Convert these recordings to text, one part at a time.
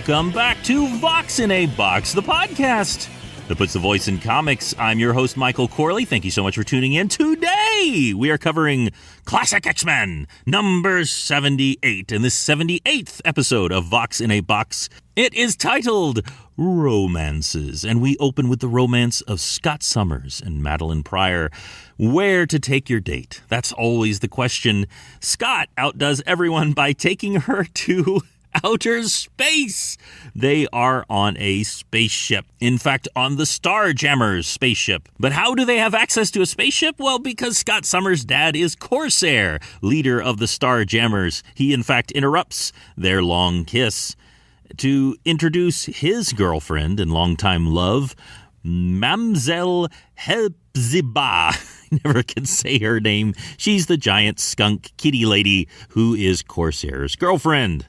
Welcome back to Vox in a Box, the podcast that puts the voice in comics. I'm your host, Michael Corley. Thank you so much for tuning in. Today, we are covering Classic X-Men, number 78, in this 78th episode of Vox in a Box. It is titled Romances, and we open with the romance of Scott Summers and Madeline Pryor. Where to take your date? That's always the question. Scott outdoes everyone by taking her to outer space. They are on a spaceship. In fact, on the Starjammers spaceship. But how do they have access to a spaceship? Well, because Scott Summers' dad is Corsair, leader of the Starjammers. He, in fact, interrupts their long kiss to introduce his girlfriend and longtime love, Mamzelle Hepzibah. I never can say her name. She's the giant skunk kitty lady who is Corsair's girlfriend.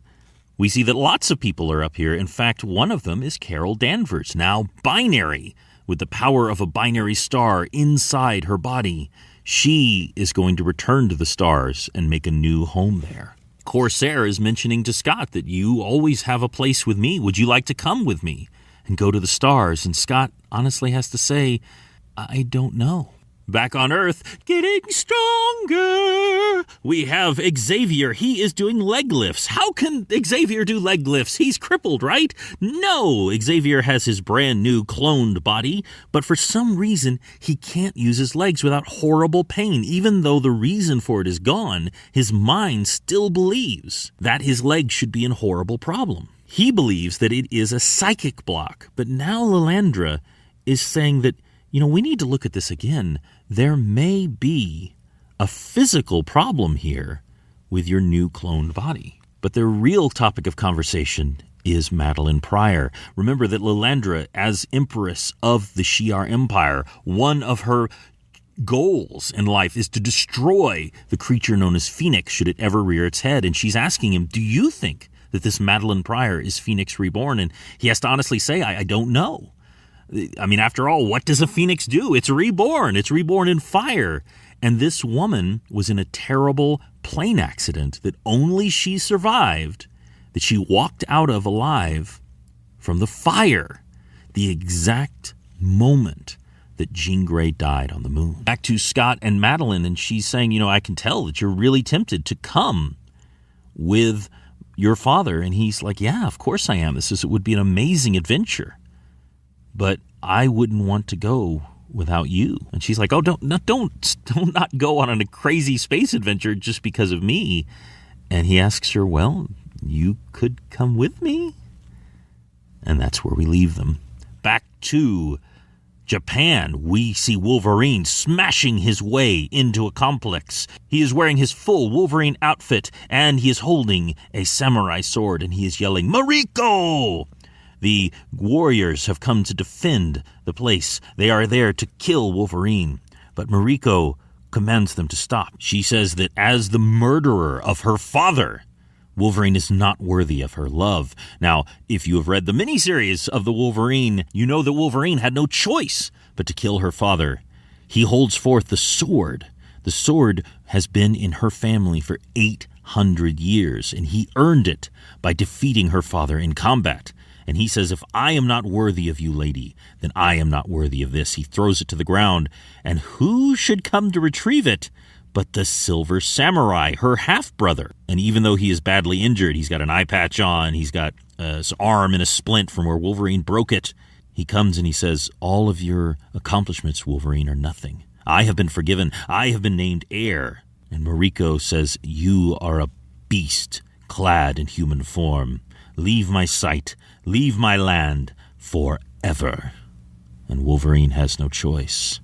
We see that lots of people are up here. In fact, one of them is Carol Danvers, now binary, with the power of a binary star inside her body. She is going to return to the stars and make a new home there. Corsair is mentioning to Scott that you always have a place with me. Would you like to come with me and go to the stars? And Scott honestly has to say, I don't know. Back on Earth, getting stronger. We have Xavier. He is doing leg lifts. How can Xavier do leg lifts? He's crippled, right? No, Xavier has his brand new cloned body, but for some reason, he can't use his legs without horrible pain. Even though the reason for it is gone, his mind still believes that his legs should be in horrible problem. He believes that it is a psychic block, but now Lilandra is saying that, we need to look at this again. There may be a physical problem here with your new cloned body. But the real topic of conversation is Madeline Pryor. Remember that Lilandra, as Empress of the Shi'ar Empire, one of her goals in life is to destroy the creature known as Phoenix should it ever rear its head. And she's asking him, do you think that this Madeline Pryor is Phoenix reborn? And he has to honestly say, I don't know. I mean, after all, what does a phoenix do? It's reborn. It's reborn in fire. And this woman was in a terrible plane accident that only she survived, that she walked out of alive from the fire, the exact moment that Jean Grey died on the moon. Back to Scott and Madeline, and she's saying, I can tell that you're really tempted to come with your father. And he's like, yeah, of course I am. It would be an amazing adventure. But I wouldn't want to go without you. And she's like, oh, don't not go on a crazy space adventure just because of me. And he asks her, well, you could come with me? And that's where we leave them. Back to Japan, we see Wolverine smashing his way into a complex. He is wearing his full Wolverine outfit, and he is holding a samurai sword, and he is yelling, Mariko! The warriors have come to defend the place. They are there to kill Wolverine. But Mariko commands them to stop. She says that as the murderer of her father, Wolverine is not worthy of her love. Now, if you have read the miniseries of the Wolverine, you know that Wolverine had no choice but to kill her father. He holds forth the sword. The sword has been in her family for 800 years, and he earned it by defeating her father in combat. And he says, if I am not worthy of you, lady, then I am not worthy of this. He throws it to the ground. And who should come to retrieve it but the Silver Samurai, her half-brother? And even though he is badly injured, he's got an eye patch on, he's got his arm in a splint from where Wolverine broke it. He comes and he says, all of your accomplishments, Wolverine, are nothing. I have been forgiven. I have been named heir. And Mariko says, you are a beast clad in human form. Leave my sight. Leave my land forever. And Wolverine has no choice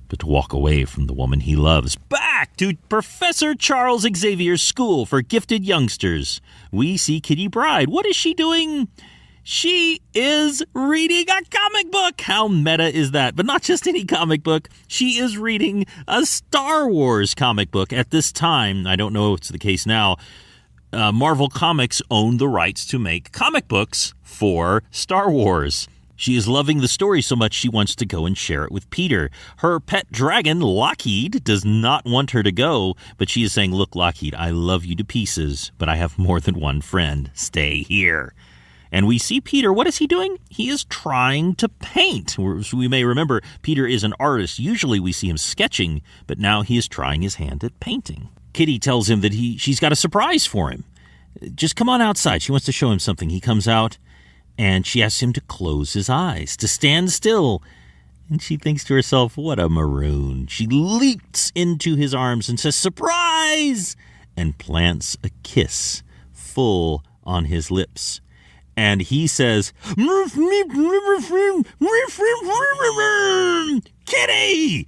but to walk away from the woman he loves. Back to Professor Charles Xavier's School for Gifted Youngsters. We see Kitty Pryde. What is she doing? She is reading a comic book. How meta is that? But not just any comic book. She is reading a Star Wars comic book. At this time, I don't know if it's the case now, Marvel Comics owned the rights to make comic books for Star Wars. She is loving the story so much she wants to go and share it with Peter. Her pet dragon, Lockheed, does not want her to go, but she is saying, look, Lockheed, I love you to pieces, but I have more than one friend. Stay here. And we see Peter, what is he doing? He is trying to paint. We may remember Peter is an artist. Usually we see him sketching, but now he is trying his hand at painting. Kitty tells him that she's got a surprise for him. Just come on outside. She wants to show him something. He comes out, and she asks him to close his eyes, to stand still. And she thinks to herself, what a maroon. She leaps into his arms and says, surprise! And plants a kiss full on his lips. And he says, Kitty!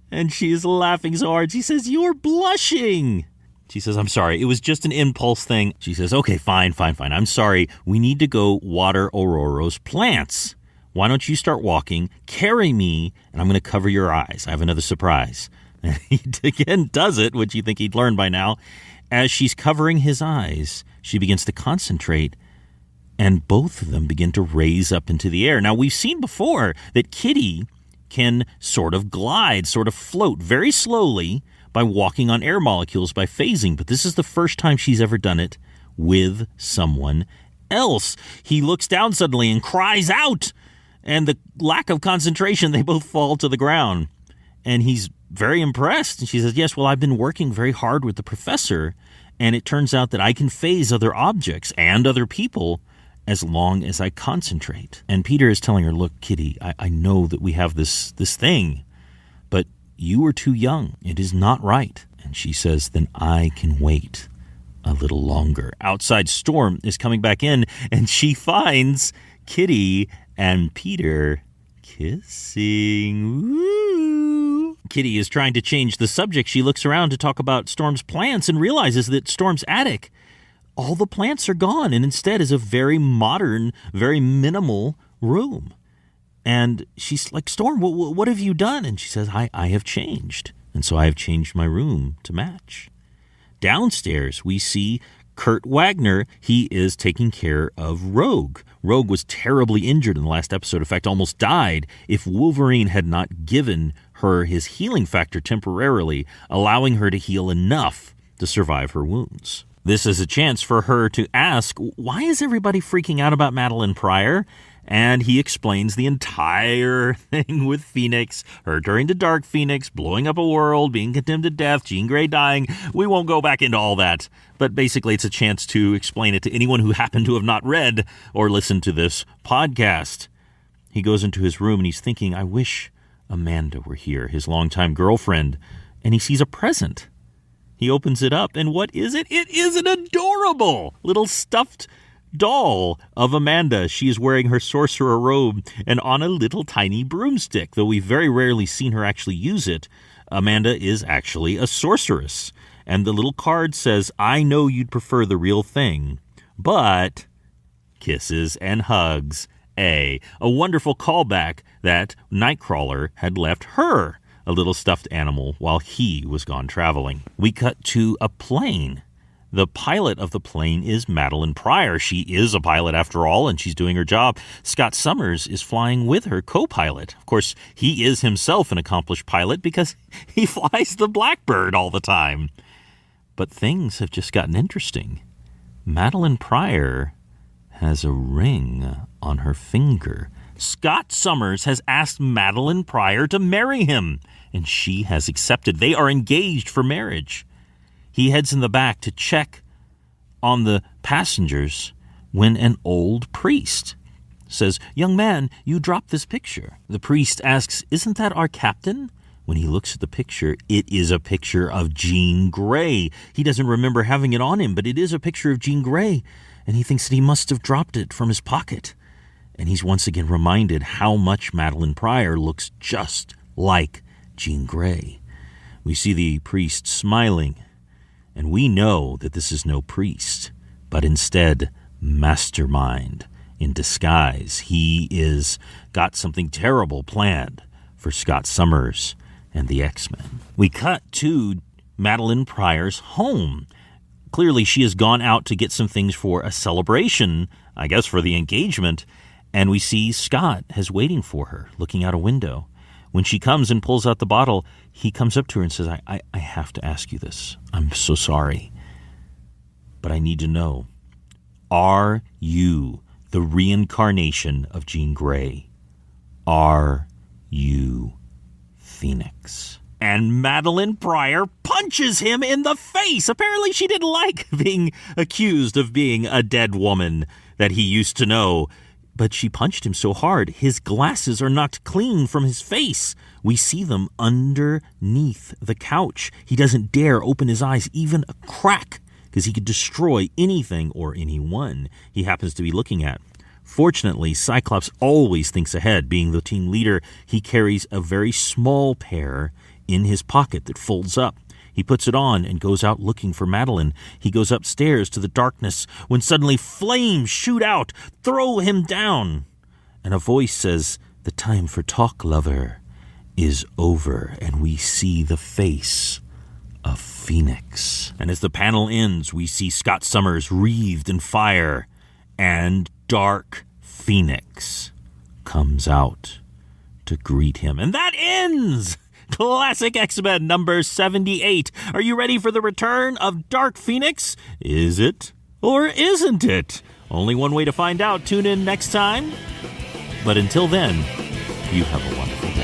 And she is laughing so hard. She says, you're blushing. She says, I'm sorry. It was just an impulse thing. She says, okay, fine. I'm sorry. We need to go water Aurora's plants. Why don't you start walking, carry me, and I'm going to cover your eyes. I have another surprise. And he again does it, which you think he'd learned by now. As she's covering his eyes, she begins to concentrate, and both of them begin to raise up into the air. Now, we've seen before that Kitty can sort of glide, sort of float very slowly by walking on air molecules, by phasing. But this is the first time she's ever done it with someone else. He looks down suddenly and cries out. And the lack of concentration, they both fall to the ground. And he's very impressed. And she says, yes, well, I've been working very hard with the professor. And it turns out that I can phase other objects and other people as long as I concentrate. And Peter is telling her, look, Kitty, I know that we have this thing, but you are too young. It is not right. And she says, then I can wait a little longer. Outside, Storm is coming back in, and she finds Kitty and Peter kissing. Woo! Kitty is trying to change the subject. She looks around to talk about Storm's plants and realizes that Storm's attic, all the plants are gone, and instead is a very modern, very minimal room. And she's like, Storm, what have you done? And she says, I have changed. And so I have changed my room to match. Downstairs, we see Kurt Wagner. He is taking care of Rogue. Rogue was terribly injured in the last episode. In fact, almost died if Wolverine had not given her his healing factor temporarily, allowing her to heal enough to survive her wounds. This is a chance for her to ask, why is everybody freaking out about Madeline Pryor? And he explains the entire thing with Phoenix, her turning to Dark Phoenix, blowing up a world, being condemned to death, Jean Grey dying. We won't go back into all that. But basically, it's a chance to explain it to anyone who happened to have not read or listened to this podcast. He goes into his room and he's thinking, I wish Amanda were here, his longtime girlfriend. And he sees a present. He opens it up, and what is it? It is an adorable little stuffed doll of Amanda. She is wearing her sorcerer robe and on a little tiny broomstick. Though we've very rarely seen her actually use it, Amanda is actually a sorceress. And the little card says, I know you'd prefer the real thing, but kisses and hugs. A wonderful callback that Nightcrawler had left her, a little stuffed animal, while he was gone traveling. We cut to a plane. The pilot of the plane is Madeline Pryor. She is a pilot after all, and she's doing her job. Scott Summers is flying with her co-pilot. Of course, he is himself an accomplished pilot because he flies the Blackbird all the time. But things have just gotten interesting. Madeline Pryor has a ring on her finger. Scott Summers has asked Madeline Pryor to marry him, and she has accepted. They are engaged for marriage. He heads in the back to check on the passengers when an old priest says, young man, you dropped this picture. The priest asks, isn't that our captain? When he looks at the picture, it is a picture of Jean Grey. He doesn't remember having it on him, but it is a picture of Jean Grey, and he thinks that he must have dropped it from his pocket. And he's once again reminded how much Madeline Pryor looks just like Jean Grey. We see the priest smiling, and we know that this is no priest, but instead mastermind in disguise. He is got something terrible planned for Scott Summers and the X-Men. We cut to Madeline Pryor's home. Clearly, she has gone out to get some things for a celebration, I guess for the engagement, and we see Scott is waiting for her, looking out a window. When she comes and pulls out the bottle, he comes up to her and says, I have to ask you this. I'm so sorry, but I need to know, are you the reincarnation of Jean Grey. Are you Phoenix? And Madeline Pryor punches him in the face. Apparently she didn't like being accused of being a dead woman that he used to know. But she punched him so hard, his glasses are knocked clean from his face. We see them underneath the couch. He doesn't dare open his eyes even a crack, because he could destroy anything or anyone he happens to be looking at. Fortunately, Cyclops always thinks ahead. Being the team leader, he carries a very small pair in his pocket that folds up. He puts it on and goes out looking for Madeline. He goes upstairs to the darkness when suddenly flames shoot out, throw him down. And a voice says, "The time for talk, lover, is over." And we see the face of Phoenix. And as the panel ends, we see Scott Summers wreathed in fire, and Dark Phoenix comes out to greet him. And that ends Classic X-Men number 78. Are you ready for the return of Dark Phoenix? Is it or isn't it? Only one way to find out. Tune in next time. But until then, you have a wonderful day.